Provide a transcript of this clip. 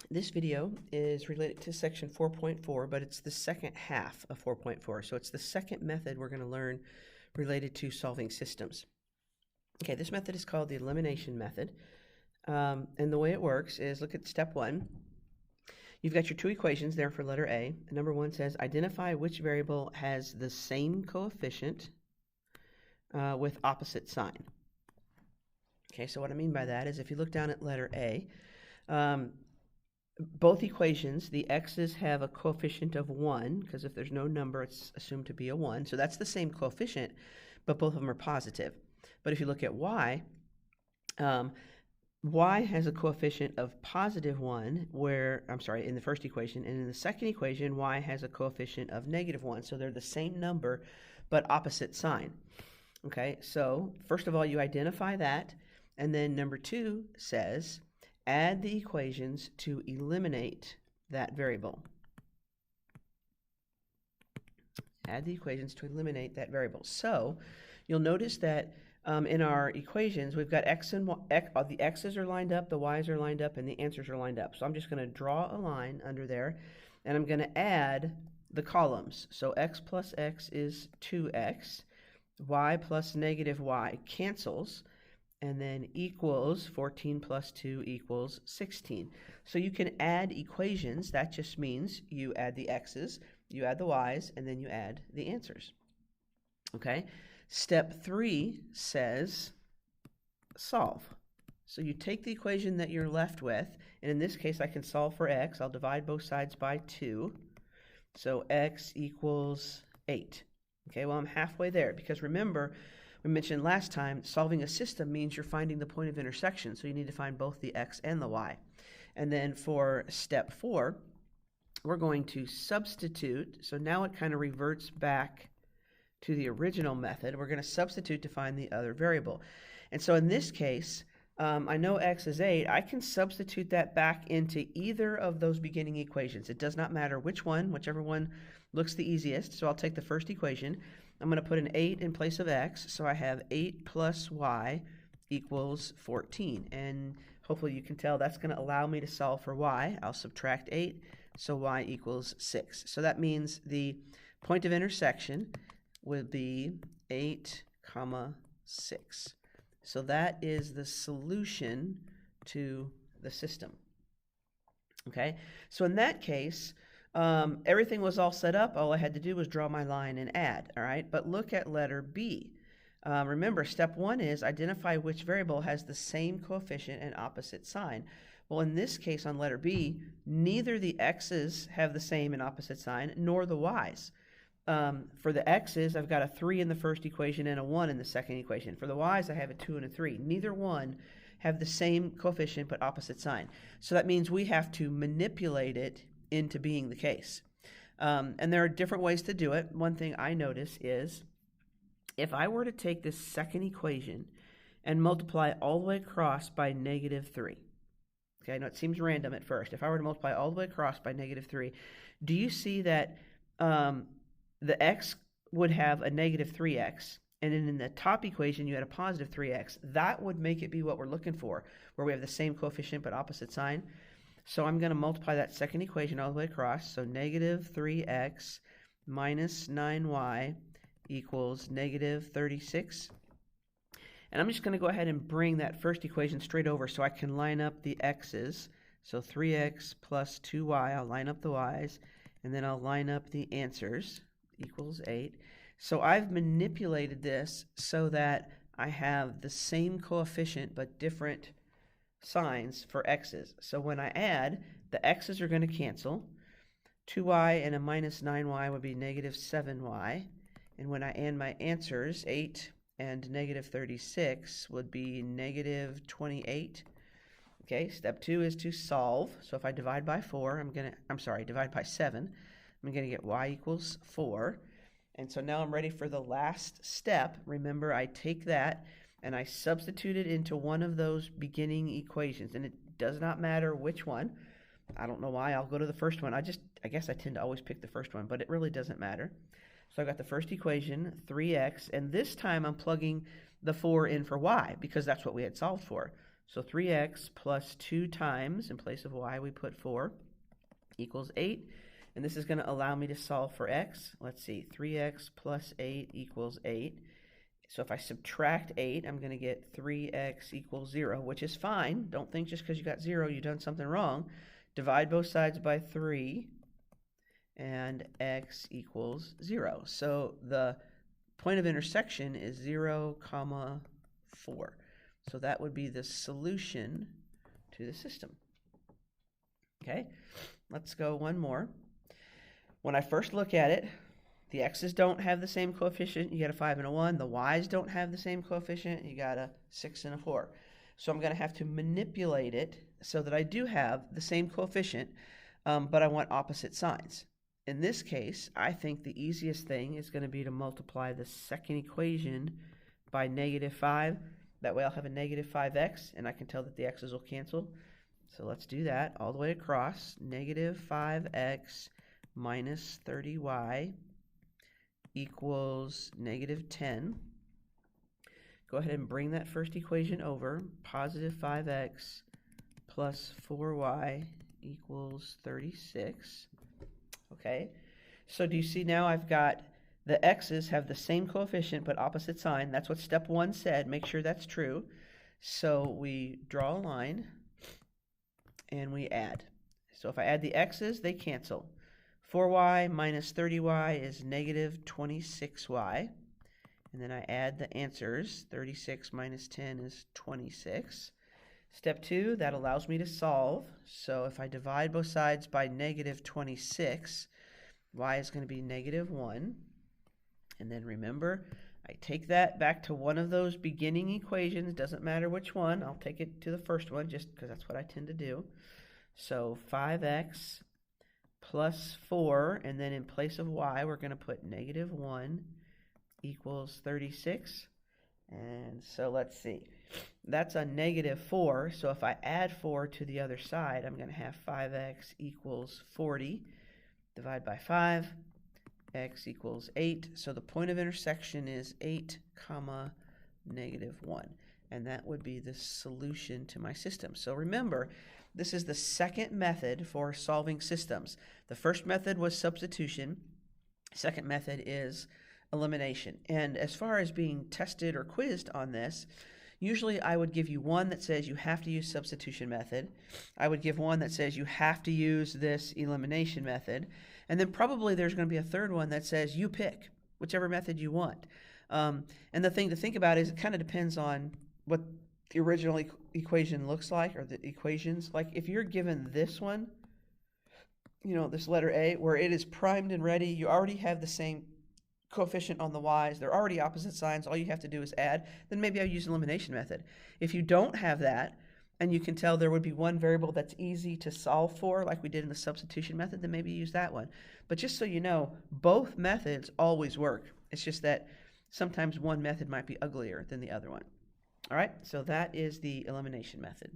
This video is related to section 4.4, but it's the second half of 4.4. So it's the second method we're going to learn related to solving systems. Okay, this method is called the elimination method. And the way it works is, look at step one. You've got your two equations there for letter A. Number one says, identify which variable has the same coefficient with opposite sign. Okay, so what I mean by that is if you look down at letter A, both equations, the x's have a coefficient of 1, because if there's no number, it's assumed to be a 1. So that's the same coefficient, but both of them are positive. But if you look at y, y has a coefficient of positive 1, in the first equation, and in the second equation, y has a coefficient of negative 1. So they're the same number, but opposite sign. Okay, so first of all, you identify that, and then number two says, add the equations to eliminate that variable. Add the equations to eliminate that variable. So you'll notice that in our equations, we've got x and y, the x's are lined up, the y's are lined up, and the answers are lined up. So I'm just going to draw a line under there, and I'm going to add the columns. So x plus x is 2x, y plus negative y cancels, and then equals 14 plus 2 equals 16. So you can add equations. That just means you add the x's, you add the y's, and then you add the answers. Okay? Step 3 says solve. So you take the equation that you're left with, and in this case I can solve for x. I'll divide both sides by 2. So x equals 8. Okay, well, I'm halfway there, because remember, we mentioned last time, solving a system means you're finding the point of intersection, so you need to find both the x and the y. And then for step 4, we're going to substitute. So now it kind of reverts back to the original method. We're going to substitute to find the other variable. And so in this case, I know x is 8. I can substitute that back into either of those beginning equations. It does not matter which one, whichever one looks the easiest. So I'll take the first equation. I'm going to put an 8 in place of x, so I have 8 plus y equals 14. And hopefully you can tell that's going to allow me to solve for y. I'll subtract 8, so y equals 6. So that means the point of intersection would be 8, 6. So that is the solution to the system. Okay, so in that case, everything was all set up. All I had to do was draw my line and add, all right? But look at letter B. Remember, step 1 is identify which variable has the same coefficient and opposite sign. Well, in this case on letter B, neither the x's have the same and opposite sign, nor the y's. For the x's, I've got a 3 in the first equation and a 1 in the second equation. For the y's, I have a 2 and a 3. Neither one have the same coefficient but opposite sign. So that means we have to manipulate it into being the case. And there are different ways to do it. One thing I notice is if I were to take this second equation and multiply all the way across by negative 3. Okay, I know it seems random at first. If I were to multiply all the way across by negative 3, do you see that the x would have a negative 3x, and then in the top equation you had a positive 3x? That would make it be what we're looking for, where we have the same coefficient but opposite sign. So I'm going to multiply that second equation all the way across. So negative 3x minus 9y equals negative 36. And I'm just going to go ahead and bring that first equation straight over so I can line up the x's. So 3x plus 2y, I'll line up the y's, and then I'll line up the answers, equals 8. So I've manipulated this so that I have the same coefficient but different signs for x's. So when I add, the x's are going to cancel. 2y and a minus 9y would be negative 7y. And when I add my answers, 8 and negative 36 would be negative 28. Okay, step 2 is to solve. So if I divide by 4, divide by 7, I'm going to get y equals 4. And so now I'm ready for the last step. Remember, I take that and I substitute it into one of those beginning equations. And it does not matter which one. I don't know why. I'll go to the first one. I guess I tend to always pick the first one, but it really doesn't matter. So I got the first equation, 3x, and this time I'm plugging the 4 in for y because that's what we had solved for. So 3x plus 2 times, in place of y we put 4, equals 8. And this is going to allow me to solve for x. Let's see, 3x plus 8 equals 8. So if I subtract 8, I'm going to get 3x equals 0, which is fine. Don't think just because you got 0 you've done something wrong. Divide both sides by 3, and x equals 0. So the point of intersection is 0, 4. So that would be the solution to the system. Okay, let's go one more. When I first look at it, the x's don't have the same coefficient. You got a 5 and a 1. The y's don't have the same coefficient. You got a 6 and a 4. So I'm going to have to manipulate it so that I do have the same coefficient, but I want opposite signs. In this case, I think the easiest thing is going to be to multiply the second equation by -5. That way I'll have a -5x, and I can tell that the x's will cancel. So let's do that all the way across. -5x minus 30y equals -10. Go ahead and bring that first equation over. Positive 5x plus 4y equals 36. Okay, so do you see now I've got the x's have the same coefficient but opposite sign. That's what step 1 said. Make sure that's true. So we draw a line and we add. So if I add the x's, they cancel. 4y minus 30y is -26y. And then I add the answers. 36 minus 10 is 26. Step 2, that allows me to solve. So if I divide both sides by -26, y is going to be -1. And then remember, I take that back to one of those beginning equations. Doesn't matter which one. I'll take it to the first one just because that's what I tend to do. So 5x plus 4, and then in place of y, we're going to put -1 equals 36. And so let's see. That's a -4. So if I add 4 to the other side, I'm going to have 5x equals 40. Divide by 5. X equals 8. So the point of intersection is 8, -1. And that would be the solution to my system. So remember, this is the second method for solving systems. The first method was substitution. Second method is elimination. And as far as being tested or quizzed on this, usually I would give you one that says you have to use substitution method. I would give one that says you have to use this elimination method. And then probably there's going to be a third one that says you pick whichever method you want. And the thing to think about is it kind of depends on what the original equation looks like, or the equations. Like if you're given this one, you know, this letter A, where it is primed and ready, you already have the same coefficient on the y's, they're already opposite signs, all you have to do is add, then maybe I use elimination method. If you don't have that, and you can tell there would be one variable that's easy to solve for, like we did in the substitution method, then maybe use that one. But just so you know, both methods always work. It's just that sometimes one method might be uglier than the other one. All right, so that is the elimination method.